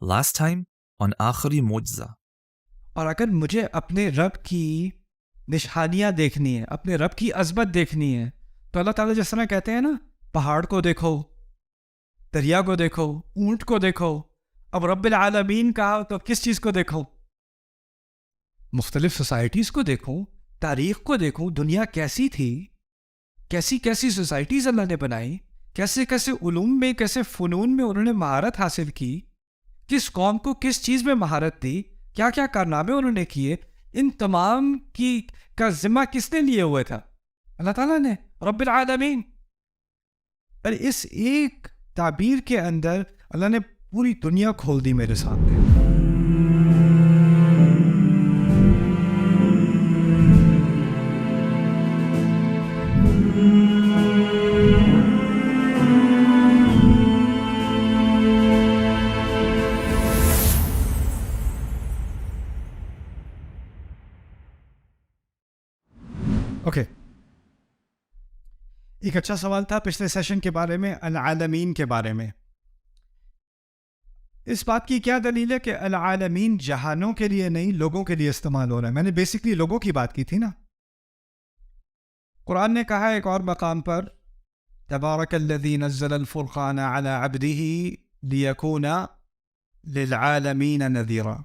Last time on آخری معجزہ. اور اگر مجھے اپنے رب کی نشانیاں دیکھنی ہے، اپنے رب کی عظمت دیکھنی ہے، تو اللہ تعالیٰ جس طرح کہتے ہیں نا، پہاڑ کو دیکھو، دریا کو دیکھو، اونٹ کو دیکھو. اب رب العالمین کہا تو کس چیز کو دیکھو؟ مختلف سوسائٹیز کو دیکھو، تاریخ کو دیکھو، دنیا کیسی تھی، کیسی کیسی سوسائٹیز اللہ نے بنائی، کیسے کیسے علوم میں، کیسے فنون میں انہوں نے مہارت حاصل کی، کس قوم کو کس چیز میں مہارت دی، کیا کیا کارنامے انہوں نے کیے. ان تمام کی کا ذمہ کس نے لیے ہوئے تھا؟ اللہ تعالیٰ نے، رب العالمین. اور اس ایک تعبیر کے اندر اللہ نے پوری دنیا کھول دی میرے سامنے. اوکے، ایک اچھا سوال تھا پچھلے سیشن کے بارے میں، العالمین کے بارے میں. اس بات کی کیا دلیل ہے کہ العالمین جہانوں کے لیے نہیں، لوگوں کے لیے استعمال ہو رہا ہے؟ میں نے بیسکلی لوگوں کی بات کی تھی نا. قرآن نے کہا ایک اور مقام پر، تبارک الذی نزل الفرقان علی عبدہ لیکون للعالمین نذیرا.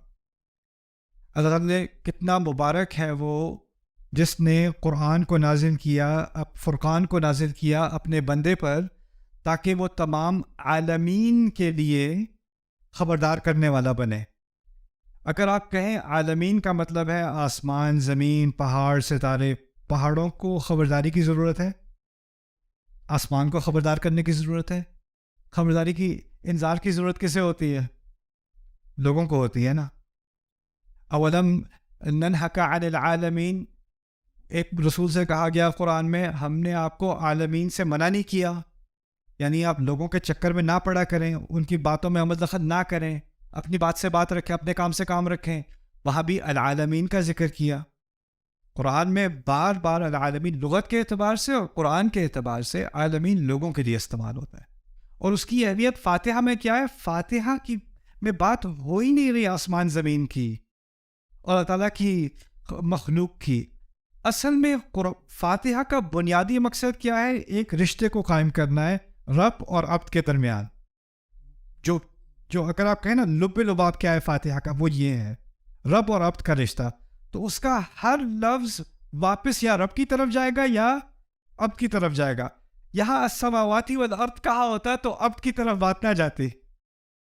اللہ تعالیٰ نے کتنا مبارک ہے وہ جس نے قرآن کو نازل کیا، فرقان کو نازل کیا اپنے بندے پر، تاکہ وہ تمام عالمین کے لیے خبردار کرنے والا بنے. اگر آپ کہیں عالمین کا مطلب ہے آسمان، زمین، پہاڑ، ستارے، پہاڑوں کو خبرداری کی ضرورت ہے، آسمان کو خبردار کرنے کی ضرورت ہے. خبرداری کی، انذار کی ضرورت کسے ہوتی ہے؟ لوگوں کو ہوتی ہے نا. اولم ننہک عن العالمین، ایک رسول سے کہا گیا قرآن میں، ہم نے آپ کو عالمین سے منع نہیں کیا، یعنی آپ لوگوں کے چکر میں نہ پڑا کریں، ان کی باتوں میں عمل دخل نہ کریں، اپنی بات سے بات رکھیں، اپنے کام سے کام رکھیں. وہاں بھی العالمین کا ذکر کیا. قرآن میں بار بار العالمین لغت کے اعتبار سے اور قرآن کے اعتبار سے عالمین لوگوں کے لیے استعمال ہوتا ہے. اور اس کی اہمیت فاتحہ میں کیا ہے؟ فاتحہ کی میں بات ہو ہی نہیں رہی آسمان زمین کی اور اللہ تعالیٰ کی مخلوق کی. اصل میں فاتحہ کا بنیادی مقصد کیا ہے؟ ایک رشتے کو قائم کرنا ہے رب اور عبد کے درمیان. جو اگر آپ کہیں نا لب لباب کیا ہے فاتحہ کا، وہ یہ ہے رب اور عبد کا رشتہ. تو اس کا ہر لفظ واپس یا رب کی طرف جائے گا یا عبد کی طرف جائے گا. یہاں السماواتی والارض کہا ہوتا تو عبد کی طرف بات نہ جاتی،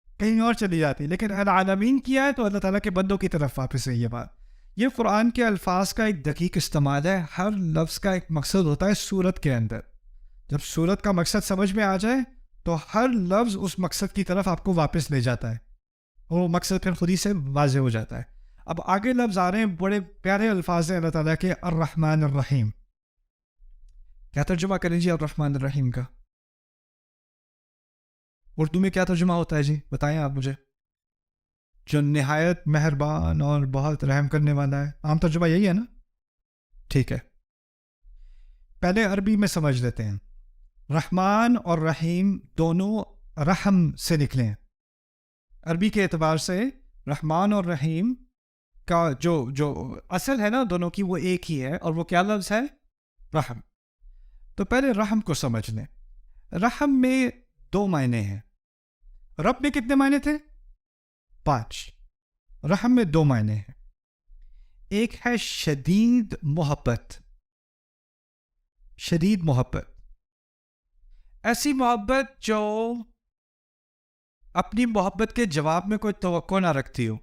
کہیں اور چلی جاتی. لیکن العالمین کیا ہے تو اللہ تعالیٰ کے بندوں کی طرف واپس ہے یہ بات. یہ قرآن کے الفاظ کا ایک دقیق استعمال ہے. ہر لفظ کا ایک مقصد ہوتا ہے صورت کے اندر. جب صورت کا مقصد سمجھ میں آ جائے تو ہر لفظ اس مقصد کی طرف آپ کو واپس لے جاتا ہے اور وہ مقصد پھر خود ہی سے واضح ہو جاتا ہے. اب آگے لفظ آ رہے ہیں، بڑے پیارے الفاظ ہیں اللہ تعالیٰ کے، الرحمن الرحیم. کیا ترجمہ کریں جی الرحمن الرحیم کا؟ اردو میں کیا ترجمہ ہوتا ہے جی؟ بتائیں آپ مجھے. جو نہایت مہربان اور بہت رحم کرنے والا ہے، عام ترجمہ یہی ہے نا؟ ٹھیک ہے، پہلے عربی میں سمجھ لیتے ہیں. رحمان اور رحیم دونوں رحم سے نکلے ہیں. عربی کے اعتبار سے رحمان اور رحیم کا جو اصل ہے نا دونوں کی، وہ ایک ہی ہے، اور وہ کیا لفظ ہے؟ رحم. تو پہلے رحم کو سمجھ لیں. رحم میں 2 معنی ہیں. رب میں کتنے معنی تھے؟ 5. رحم میں 2 معنی ہیں. ایک ہے شدید محبت. شدید محبت، ایسی محبت جو اپنی محبت کے جواب میں کوئی توقع نہ رکھتی ہو.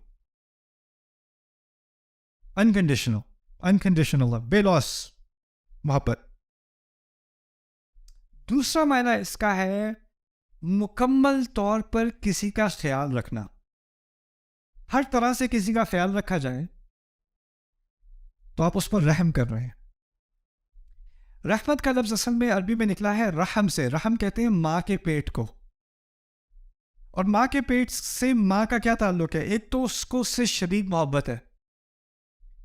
انکنڈیشنل بے لوس محبت. دوسرا معنی اس کا ہے مکمل طور پر کسی کا خیال رکھنا. ہر طرح سے کسی کا خیال رکھا جائے تو آپ اس پر رحم کر رہے ہیں. رحمت کا لفظ اصل میں عربی میں نکلا ہے رحم سے. رحم کہتے ہیں ماں کے پیٹ کو، اور ماں کے پیٹ سے ماں کا کیا تعلق ہے؟ ایک تو اس کو اس سے شدید محبت ہے،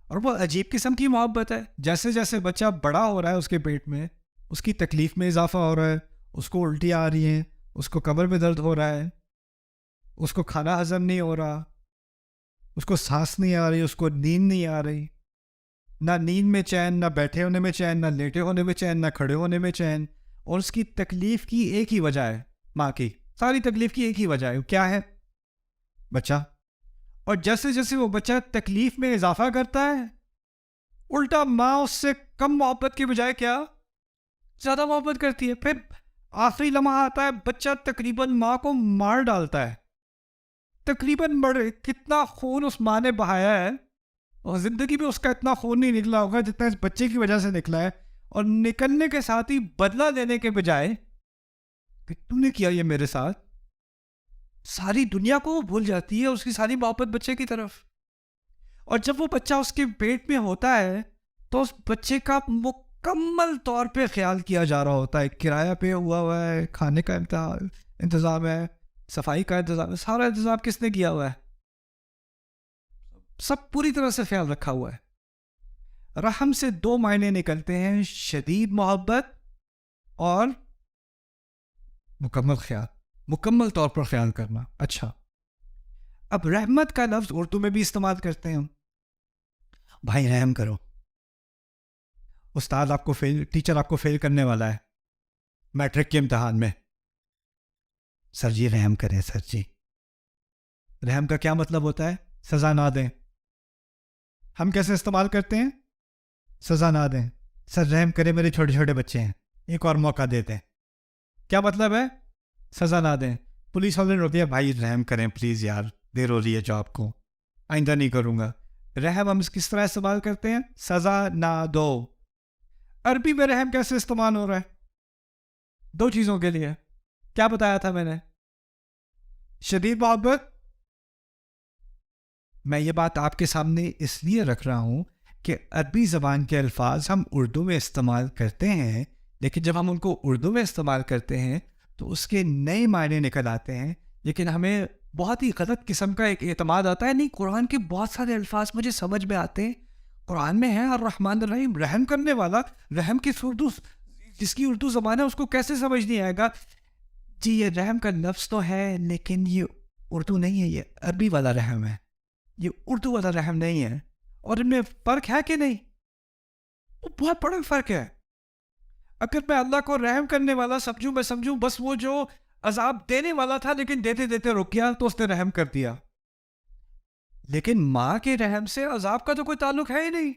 اور وہ عجیب قسم کی محبت ہے. جیسے جیسے بچہ بڑا ہو رہا ہے اس کے پیٹ میں، اس کی تکلیف میں اضافہ ہو رہا ہے، اس کو الٹی آ رہی ہیں، اس کو کمر میں درد ہو رہا ہے، اس کو کھانا ہضم نہیں ہو رہا، اس کو سانس نہیں آ رہی، اس کو نیند نہیں آ رہی، نہ نیند میں چین، نہ بیٹھے ہونے میں چین، نہ لیٹے ہونے میں چین، نہ کھڑے ہونے میں چین، اور اس کی تکلیف کی ایک ہی وجہ ہے، ماں کی ساری تکلیف کی ایک ہی وجہ ہے، کیا ہے؟ بچہ. اور جیسے جیسے وہ بچہ تکلیف میں اضافہ کرتا ہے، الٹا ماں اس سے کم محبت کے بجائے کیا زیادہ محبت کرتی ہے. پھر آخری لمحہ آتا ہے، بچہ تقریباً ماں کو مار ڈالتا ہے، تقریباً کتنا خون اس ماں نے بہایا ہے، اور زندگی میں اس کا اتنا خون نہیں نکلا ہوگا جتنا اس بچے کی وجہ سے نکلا ہے. اور نکلنے کے ساتھ ہی بدلہ لینے کے بجائے کہ تم نے کیا یہ میرے ساتھ، ساری دنیا کو وہ بھول جاتی ہے، اس کی ساری محبت بچے کی طرف. اور جب وہ بچہ اس کے پیٹ میں ہوتا ہے تو اس بچے کا مکمل طور پہ خیال کیا جا رہا ہوتا ہے. کرایہ پہ ہوا ہے، کھانے کا انتظام ہے، صفائی کا انتظام ہے، سارا انتظام کس نے کیا ہوا ہے؟ سب پوری طرح سے خیال رکھا ہوا ہے. رحم سے دو معنی نکلتے ہیں، شدید محبت اور مکمل خیال، مکمل طور پر خیال کرنا. اچھا، اب رحمت کا لفظ اردو میں بھی استعمال کرتے ہیں ہم. بھائی رحم کرو، استاد آپ کو ٹیچر آپ کو فیل کرنے والا ہے میٹرک کے امتحان میں، سر جی رحم کریں سر جی. رحم کا کیا مطلب ہوتا ہے؟ سزا نہ دیں. ہم کیسے استعمال کرتے ہیں؟ سزا نہ دیں، سر رحم کریں میرے چھوٹے چھوٹے بچے ہیں، ایک اور موقع دیتے ہیں. کیا مطلب ہے؟ سزا نہ دیں. پولیس والے نے روک دیا، بھائی رحم کریں پلیز یار، دیر ہو رہی ہے جاب کو، آئندہ نہیں کروں گا. رحم ہم کس طرح استعمال کرتے ہیں؟ سزا نہ دو. عربی میں رحم کیسے استعمال ہو رہا ہے؟ دو چیزوں کے لیے. کیا بتایا تھا میں نے؟ شدید محبت. میں یہ بات آپ کے سامنے اس لیے رکھ رہا ہوں کہ عربی زبان کے الفاظ ہم اردو میں استعمال کرتے ہیں، لیکن جب ہم ان کو اردو میں استعمال کرتے ہیں تو اس کے نئے معنی نکل آتے ہیں. لیکن ہمیں بہت ہی غلط قسم کا ایک اعتماد آتا ہے، نہیں قرآن کے بہت سارے الفاظ مجھے سمجھ میں آتے ہیں، قرآن میں ہے الرحمن الرحیم، رحم کرنے والا. رحم کی اردو، جس کی اردو زبان ہے اس کو کیسے سمجھ نہیں آئے گا؟ جی یہ رحم کا لفظ تو ہے لیکن یہ اردو نہیں ہے، یہ عربی والا رحم ہے، یہ اردو والا رحم نہیں ہے. اور ان میں فرق ہے کہ نہیں؟ وہ بہت بڑا فرق ہے. اگر میں اللہ کو رحم کرنے والا سمجھوں، میں سمجھوں بس وہ جو عذاب دینے والا تھا لیکن دیتے دیتے رک گیا تو اس نے رحم کر دیا. لیکن ماں کے رحم سے عذاب کا تو کوئی تعلق ہے ہی نہیں،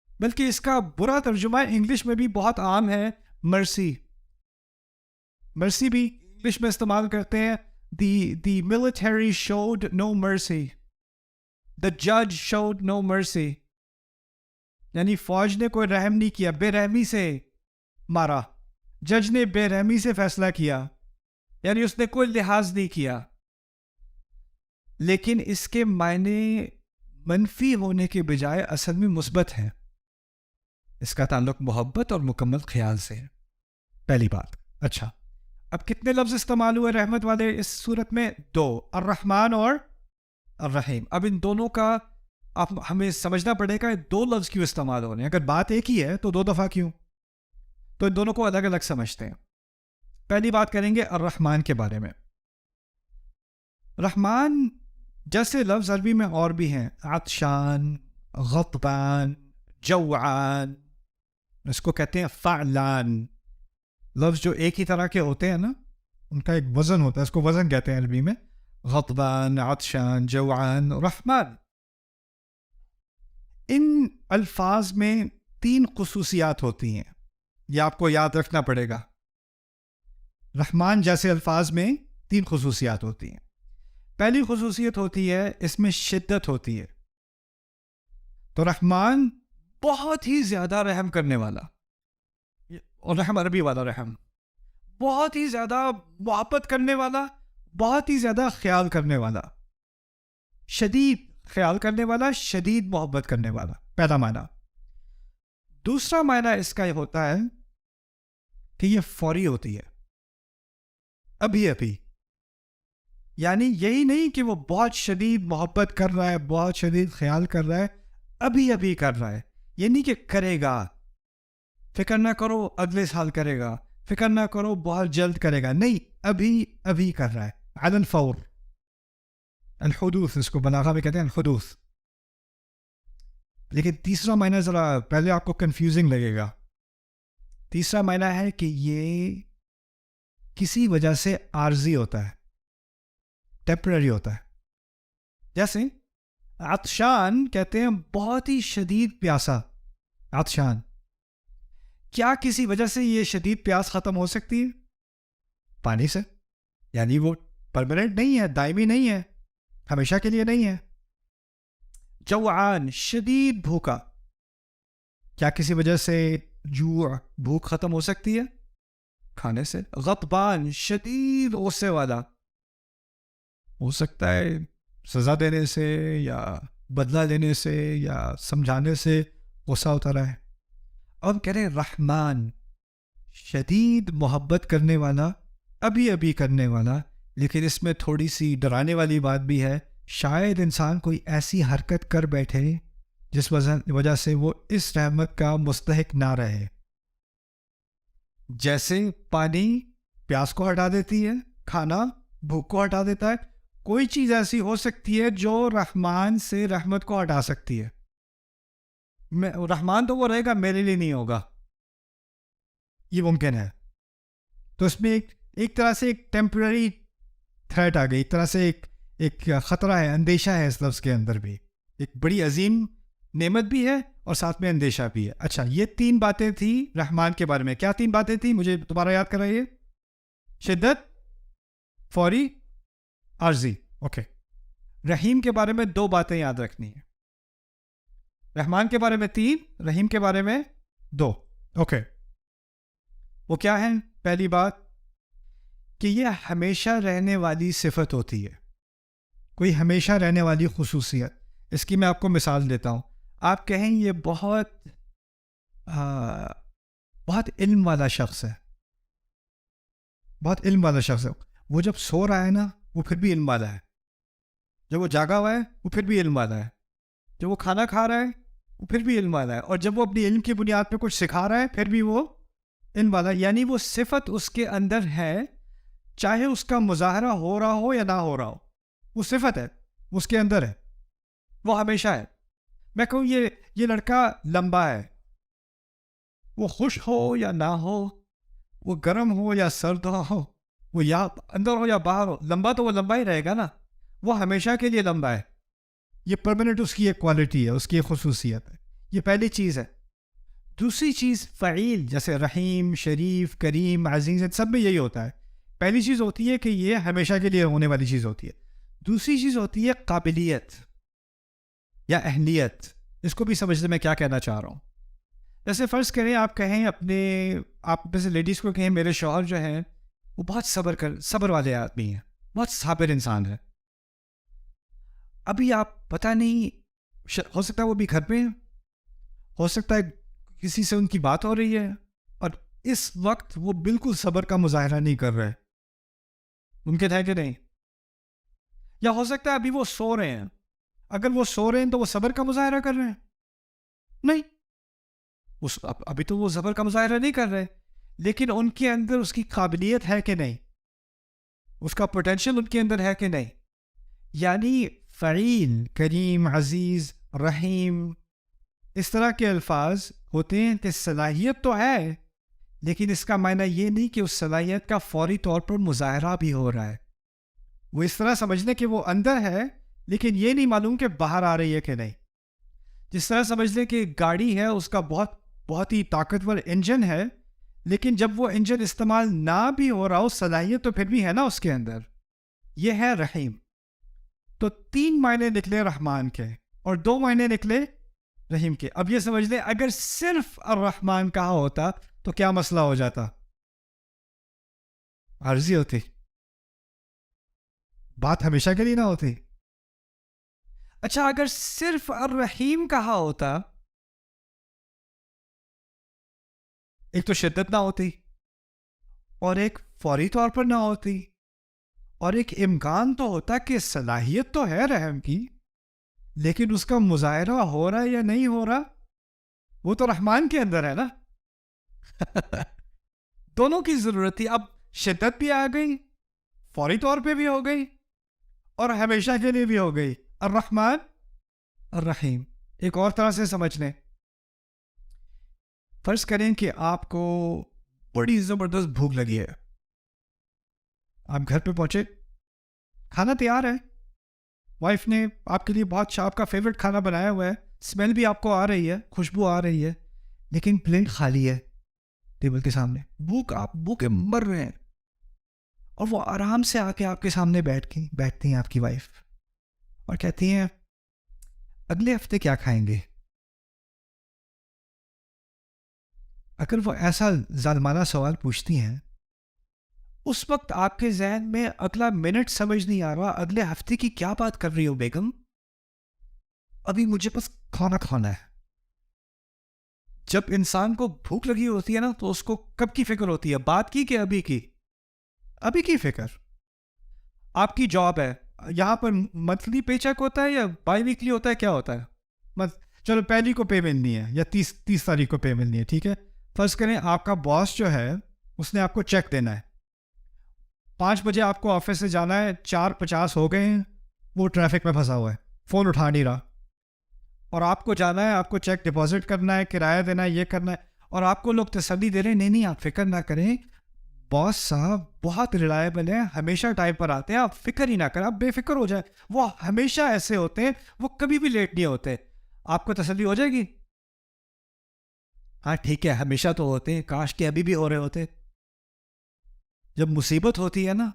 بلکہ اس کا برا ترجمہ انگلش میں بھی بہت عام ہے، مرسی. مرسی بھی انگلش میں استعمال کرتے ہیں. دی military showed no mercy. The judge showed no mercy. یعنی فوج نے کوئی رحم نہیں کیا، بے رحمی سے مارا. جج نے بے رحمی سے فیصلہ کیا، یعنی اس نے کوئی لحاظ نہیں کیا. لیکن اس کے معنی منفی ہونے کے بجائے اصل میں مثبت ہے. اس کا تعلق محبت اور مکمل خیال سے ہے. پہلی بات. اچھا، اب کتنے لفظ استعمال ہوئے رحمت والے اس صورت میں؟ دو، الرحمن اور الرحیم. اب ان دونوں کا ہمیں سمجھنا پڑے گا دو لفظ کیوں استعمال ہو رہے ہیں. اگر بات ایک ہی ہے تو دو دفعہ کیوں؟ تو ان دونوں کو الگ الگ سمجھتے ہیں. پہلی بات کریں گے الرحمن کے بارے میں. رحمان جیسے لفظ عربی میں اور بھی ہیں، عطشان، غضبان، جوعان، اس کو کہتے ہیں فعلان. لفظ جو ایک ہی طرح کے ہوتے ہیں نا، ان کا ایک وزن ہوتا ہے، اس کو وزن کہتے ہیں عربی میں. غضبان، عطشان، جوعان، رحمان. ان الفاظ میں تین خصوصیات ہوتی ہیں، یہ آپ کو یاد رکھنا پڑے گا. رحمان جیسے الفاظ میں تین خصوصیات ہوتی ہیں. پہلی خصوصیت ہوتی ہے اس میں شدت ہوتی ہے. تو رحمان بہت ہی زیادہ رحم کرنے والا، اور رحم عربی والا رحم، بہت ہی زیادہ محبت کرنے والا، بہت ہی زیادہ خیال کرنے والا. شدید خیال کرنے والا، شدید محبت کرنے والا، پہلا معنی. دوسرا معنی اس کا یہ ہوتا ہے کہ یہ فوری ہوتی ہے، ابھی ابھی. یعنی یہی نہیں کہ وہ بہت شدید محبت کر رہا ہے، بہت شدید خیال کر رہا ہے، ابھی ابھی کر رہا ہے. یہ نہیں کہ کرے گا، فکر نہ کرو اگلے سال کرے گا، فکر نہ کرو بہت جلد کرے گا، نہیں، ابھی ابھی کر رہا ہے، علی الفور. الحدوث، اس کو بلاغہ میں کہتے ہیں الحدوث. لیکن تیسرا معنی ذرا پہلے آپ کو کنفیوزنگ لگے گا. تیسرا معنی ہے کہ یہ کسی وجہ سے عارضی ہوتا ہے، ٹیمپرری ہوتا ہے. جیسے عطشان کہتے ہیں بہت ہی شدید پیاسا، عطشان. کیا کسی وجہ سے یہ شدید پیاس ختم ہو سکتی ہے؟ پانی سے. یعنی وہ پرماننٹ نہیں ہے، دائمی نہیں ہے، ہمیشہ کے لیے نہیں ہے. جوعان، شدید بھوکا، کیا کسی وجہ سے جوع، بھوک ختم ہو سکتی ہے؟ کھانے سے. غضبان، شدید غصے والا، ہو سکتا ہے سزا دینے سے یا بدلہ لینے سے یا سمجھانے سے غصہ ہوتا رہے. اب کہہ رہے رحمان، شدید محبت کرنے والا، ابھی ابھی کرنے والا. لیکن اس میں تھوڑی سی ڈرانے والی بات بھی ہے. شاید انسان کوئی ایسی حرکت کر بیٹھے جس وجہ سے وہ اس رحمت کا مستحق نہ رہے. جیسے پانی پیاس کو ہٹا دیتی ہے، کھانا بھوک کو ہٹا دیتا ہے، کوئی چیز ایسی ہو سکتی ہے جو رحمان سے رحمت کو ہٹا سکتی ہے. رحمان تو وہ رہے گا، میرے لیے نہیں ہوگا، یہ ممکن ہے. تو اس میں ایک طرح سے ایک ٹیمپرری تھریٹ آ گئی، ایک طرح سے ایک خطرہ ہے، اندیشہ ہے اس لفظ کے اندر بھی. ایک بڑی عظیم نعمت بھی ہے اور ساتھ میں اندیشہ بھی ہے. اچھا، یہ تین باتیں تھیں رحمان کے بارے میں. کیا تین باتیں تھیں؟ مجھے دوبارہ یاد کرائیے. شدت، فوری، عارضی. اوکے. رحیم کے بارے میں دو باتیں یاد رکھنی ہیں. رحمان کے بارے میں تین، رحیم کے بارے میں دو. اوکے. وہ کیا ہیں؟ پہلی بات کہ یہ ہمیشہ رہنے والی صفت ہوتی ہے، کوئی ہمیشہ رہنے والی خصوصیت. اس کی میں آپ کو مثال دیتا ہوں. آپ کہیں یہ بہت علم والا شخص ہے، بہت علم والا شخص ہے. وہ جب سو رہا ہے نا، وہ پھر بھی علم والا ہے. جب وہ جاگا ہوا ہے، وہ پھر بھی علم والا ہے. جب وہ کھانا کھا رہا ہے، وہ پھر بھی علم والا ہے. اور جب وہ اپنی علم کی بنیاد پہ کچھ سکھا رہا ہے، پھر بھی وہ علم والا ہے. یعنی وہ صفت اس کے اندر ہے، چاہے اس کا مظاہرہ ہو رہا ہو یا نہ ہو رہا ہو. وہ صفت ہے، اس کے اندر ہے، وہ ہمیشہ ہے. میں کہوں یہ لڑکا لمبا ہے، وہ خوش ہو یا نہ ہو، وہ گرم ہو یا سرد ہو، وہ یا اندر ہو یا باہر ہو، لمبا تو وہ لمبا ہی رہے گا نا. وہ ہمیشہ کے لیے لمبا ہے. یہ پرماننٹ اس کی ایک کوالٹی ہے، اس کی ایک خصوصیت ہے. یہ پہلی چیز ہے. دوسری چیز فعیل، جیسے رحیم، شریف، کریم، عزیز، سب میں یہی ہوتا ہے. پہلی چیز ہوتی ہے کہ یہ ہمیشہ کے لیے ہونے والی چیز ہوتی ہے. دوسری چیز ہوتی ہے قابلیت یا اہلیت. اس کو بھی سمجھنے میں کیا کہنا چاہ رہا ہوں. جیسے فرض کریں آپ کہیں آپ میں سے لیڈیز کو کہیں میرے شوہر جو ہیں وہ بہت صبر والے آدمی ہیں، بہت صابر انسان ہے. ابھی آپ پتہ نہیں، ہو سکتا ہے وہ بھی گھر پہ ہیں، ہو سکتا ہے کسی سے ان کی بات ہو رہی ہے اور اس وقت وہ بالکل صبر کا مظاہرہ نہیں کر رہے. ممکن ہے کہ نہیں؟ یا ہو سکتا ہے ابھی وہ سو رہے ہیں. اگر وہ سو رہے ہیں تو وہ صبر کا مظاہرہ کر رہے ہیں؟ نہیں، ابھی تو وہ صبر کا مظاہرہ نہیں کر رہے. لیکن ان کے اندر اس کی قابلیت ہے کہ نہیں، اس کا پوٹینشیل ان کے اندر ہے کہ نہیں. یعنی فعیل، کریم، عزیز، رحیم، اس طرح کے الفاظ ہوتے ہیں کہ صلاحیت تو ہے، لیکن اس کا معنی یہ نہیں کہ اس صلاحیت کا فوری طور پر مظاہرہ بھی ہو رہا ہے. وہ اس طرح سمجھنے کہ وہ اندر ہے، لیکن یہ نہیں معلوم کہ باہر آ رہی ہے کہ نہیں. جس طرح سمجھ لیں کہ گاڑی ہے، اس کا بہت ہی طاقتور انجن ہے، لیکن جب وہ انجن استعمال نہ بھی ہو رہا ہو، صلاحیت تو پھر بھی ہے نا اس کے اندر. یہ ہے رحیم. تو 3 معنی نکلے رحمان کے اور 2 معنی نکلے رحیم کے. اب یہ سمجھ لیں اگر صرف الرحمن کہا ہوتا تو کیا مسئلہ ہو جاتا؟ عارضی ہوتی، بات ہمیشہ کے لیے نہ ہوتی. اچھا، اگر صرف الرحیم کہا ہوتا، ایک تو شدت نہ ہوتی، اور ایک فوری طور پر نہ ہوتی، اور ایک امکان تو ہوتا کہ صلاحیت تو ہے رحم کی، لیکن اس کا مظاہرہ ہو رہا ہے یا نہیں ہو رہا، وہ تو رحمان کے اندر ہے نا. دونوں کی ضرورت تھی. اب شدت بھی آ گئی، فوری طور پہ بھی ہو گئی، اور ہمیشہ کے لیے بھی ہو گئی. الرحمن الرحیم. ایک اور طرح سے سمجھ لیں. فرض کریں کہ آپ کو بڑی زبردست بھوک لگی ہے. آپ گھر پہ پہنچے, کھانا تیار ہے, وائف نے آپ کے لیے بہت آپ کا فیوریٹ کھانا بنایا ہوا ہے, اسمیل بھی آپ کو آ رہی ہے, خوشبو آ رہی ہے, لیکن پلیٹ خالی ہے ٹیبل کے سامنے. بھوکے مر رہے ہیں, اور وہ آرام سے آ کے آپ کے سامنے بیٹھتی ہیں آپ کی وائف, اور کہتی ہیں اگلے ہفتے کیا کھائیں گے. اگر وہ ایسا ظالمانہ سوال پوچھتی ہیں, اس وقت آپ کے ذہن میں اگلا منٹ سمجھ نہیں آ رہا اگلے ہفتے کی کیا بات کر رہی ہو بیگم, ابھی مجھے بس کھانا ہے. جب انسان کو بھوک لگی ہوتی ہے نا, تو اس کو کب کی فکر ہوتی ہے, بات کی کہ ابھی کی؟ ابھی کی فکر. آپ کی جاب ہے, یہاں پر منتھلی پے چیک ہوتا ہے یا بائی ویکلی ہوتا ہے, کیا ہوتا ہے؟ چلو پہلی کو پے ملنی ہے یا 30 تاریخ کو پے ملنی ہے, ٹھیک ہے. فرض کریں آپ کا باس جو ہے اس نے آپ کو چیک دینا ہے, 5 بجے آپ کو آفس سے جانا ہے, 4:50 ہو گئے ہیں, وہ ٹریفک میں پھنسا ہوا ہے, فون اٹھا نہیں رہا, اور آپ کو جانا ہے, آپ کو چیک ڈپازٹ کرنا ہے, کرایہ دینا ہے, یہ کرنا ہے, اور آپ کو لوگ تسلی دے رہے ہیں نہیں آپ فکر نہ کریں, باس صاحب بہت ریلائبل ہیں, ہمیشہ ٹائم پر آتے ہیں, آپ فکر ہی نہ کریں, آپ بے فکر ہو جائیں, وہ ہمیشہ ایسے ہوتے ہیں, وہ کبھی بھی لیٹ نہیں ہوتے. آپ کو تسلی ہو جائے گی, ہاں ٹھیک ہے ہمیشہ تو ہوتے ہیں, کاش کہ ابھی بھی ہو رہے ہوتے. جب مصیبت ہوتی ہے نا,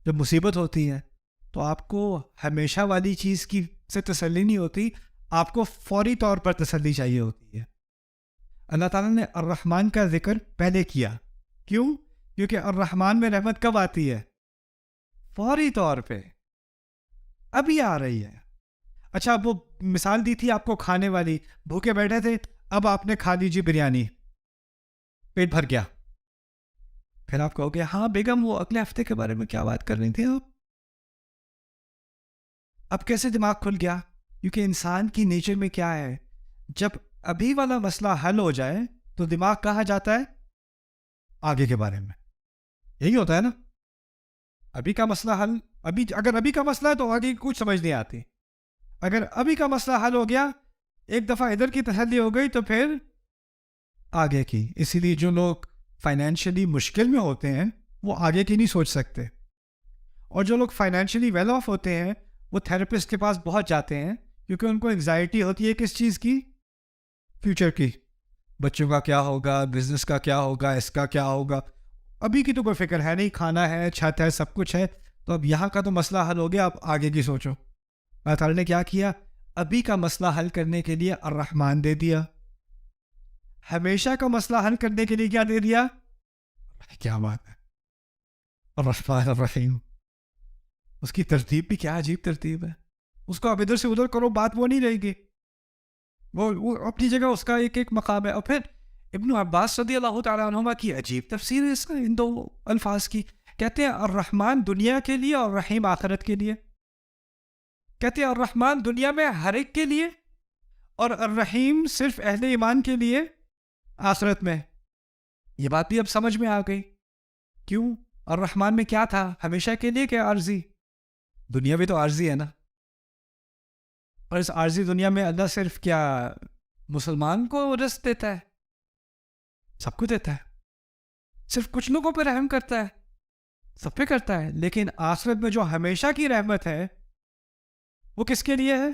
جب مصیبت ہوتی ہے تو آپ کو ہمیشہ والی چیز کی سے تسلی نہیں ہوتی, آپ کو فوری طور پر تسلی چاہیے ہوتی ہے. اللہ تعالیٰ نے الرحمن کا ذکر پہلے کیا, کیوں؟ کیونکہ الرحمن میں رحمت کب آتی ہے؟ فوری طور پہ, ابھی آ رہی ہے. اچھا وہ مثال دی تھی آپ کو کھانے والی, بھوکے بیٹھے تھے, اب آپ نے کھا لیجیے بریانی, پیٹ بھر گیا, پھر آپ کہو گے ہاں بیگم وہ اگلے ہفتے کے بارے میں کیا بات کر رہی تھی آپ. اب کیسے دماغ کھل گیا؟ کیونکہ انسان کی نیچر میں کیا ہے, جب ابھی والا مسئلہ حل ہو جائے تو دماغ کہاں جاتا ہے؟ آگے کے بارے میں. یہی ہوتا ہے نا, ابھی کا مسئلہ حل, اگر ابھی کا مسئلہ ہے تو آگے کچھ سمجھ نہیں آتی. اگر ابھی کا مسئلہ حل ہو گیا, ایک دفعہ ادھر کی تسلی ہو گئی, تو پھر آگے کی. اسی لیے جو لوگ فائنینشلی مشکل میں ہوتے ہیں وہ آگے کی نہیں سوچ سکتے, اور جو لوگ فائنینشلی ویل آف ہوتے ہیں وہ تھراپسٹ کے پاس بہت جاتے ہیں, کیونکہ ان کو انگزائٹی ہوتی ہے کس چیز کی؟ فیوچر کی. بچوں کا کیا ہوگا, بزنس کا کیا ہوگا, اس کا کیا ہوگا. ابھی کی تو کوئی فکر ہے نہیں, کھانا ہے, چھت ہے, سب کچھ ہے, تو اب یہاں کا تو مسئلہ حل ہو گیا, اب آگے کی سوچو. اللہ تعالیٰ نے کیا کیا؟ ابھی کا مسئلہ حل کرنے کے لیے الرحمن دے دیا, ہمیشہ کا مسئلہ حل کرنے کے لیے کیا دے دیا؟ کیا بات ہے, الرحمن الرحیم. اس کی ترتیب بھی کیا عجیب ترتیب ہے, اس کو آپ ادھر سے ادھر کرو, بات وہ نہیں رہے گی, وہ اپنی جگہ اس کا ایک ایک مقام ہے. اور پھر ابن عباس رضی اللہ تعالیٰ عنہما کی عجیب تفسیر ہے اس کا, ان دو الفاظ کی. کہتے ہیں الرحمن دنیا کے لیے اور رحیم آخرت کے لیے. کہتے ہیں الرحمن دنیا میں ہر ایک کے لیے, اور الرحیم صرف اہل ایمان کے لیے آخرت میں. یہ بات بھی اب سمجھ میں آ گئی. کیوں؟ الرحمن میں کیا تھا, ہمیشہ کے لیے کہ عارضی؟ دنیا بھی تو عارضی ہے نا. اور اس عارضی دنیا میں اللہ صرف کیا مسلمان کو رزق دیتا ہے؟ سب کو دیتا ہے. صرف کچھ لوگوں پہ رحم کرتا ہے؟ سب پہ کرتا ہے. لیکن آخرت میں جو ہمیشہ کی رحمت ہے وہ کس کے لیے ہے؟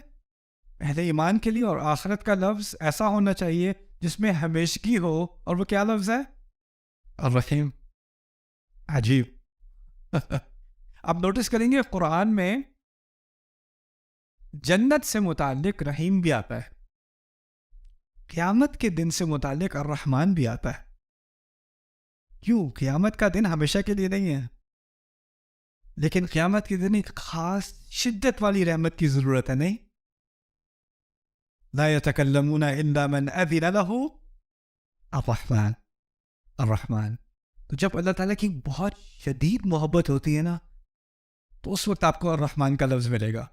اہل ایمان کے لیے. اور آخرت کا لفظ ایسا ہونا چاہیے جس میں ہمیشگی ہو, اور وہ کیا لفظ ہے؟ الرحیم. عجیب. آپ نوٹس کریں گے قرآن میں جنت سے متعلق رحیم بھی آتا ہے, قیامت کے دن سے متعلق الرحمن بھی آتا ہے. کیوں؟ قیامت کا دن ہمیشہ کے لیے نہیں ہے, لیکن قیامت کے دن ایک خاص شدت والی رحمت کی ضرورت ہے. نہیں, لا يتكلمون الا من اذن له الرحمن. الرحمن. تو جب اللہ تعالیٰ کی بہت شدید محبت ہوتی ہے نا, تو اس وقت آپ کو الرحمن کا لفظ ملے گا.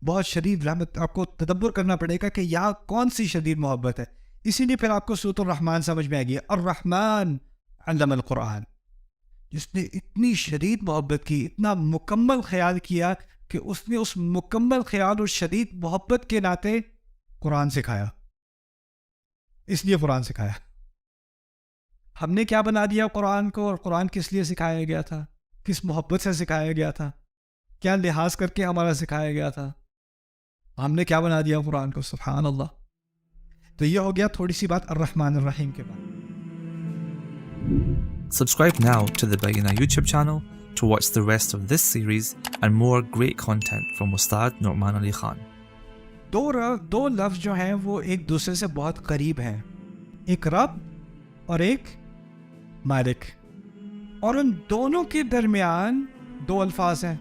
بہت شدید رحمت, آپ کو تدبر کرنا پڑے گا کہ یہاں کون سی شدید محبت ہے. اسی لیے پھر آپ کو سورۃ الرحمن سمجھ میں آئے گی. الرحمن علم القرآن, جس نے اتنی شدید محبت کی, اتنا مکمل خیال کیا کہ اس نے اس مکمل خیال اور شدید محبت کے ناطے قرآن سکھایا. اس لیے قرآن سکھایا. ہم نے کیا بنا دیا قرآن کو, اور قرآن کس لیے سکھایا گیا تھا, کس محبت سے سکھایا گیا تھا, کیا لحاظ کر کے ہمارا سکھایا گیا تھا, ہم نے کیا بنا دیا قرآن کو. سبحان اللہ. تو یہ ہو گیا تھوڑی سی بات الرحمن الرحیم کے بارے. Subscribe now to the Bayyinah YouTube channel to watch the rest of this series and more great content from Ustad Nu'man Ali Khan. دو لفظ جو ہیں وہ ایک دوسرے سے بہت قریب ہیں, ایک رب اور ایک مالک, اور ان دونوں کے درمیان دو الفاظ ہیں.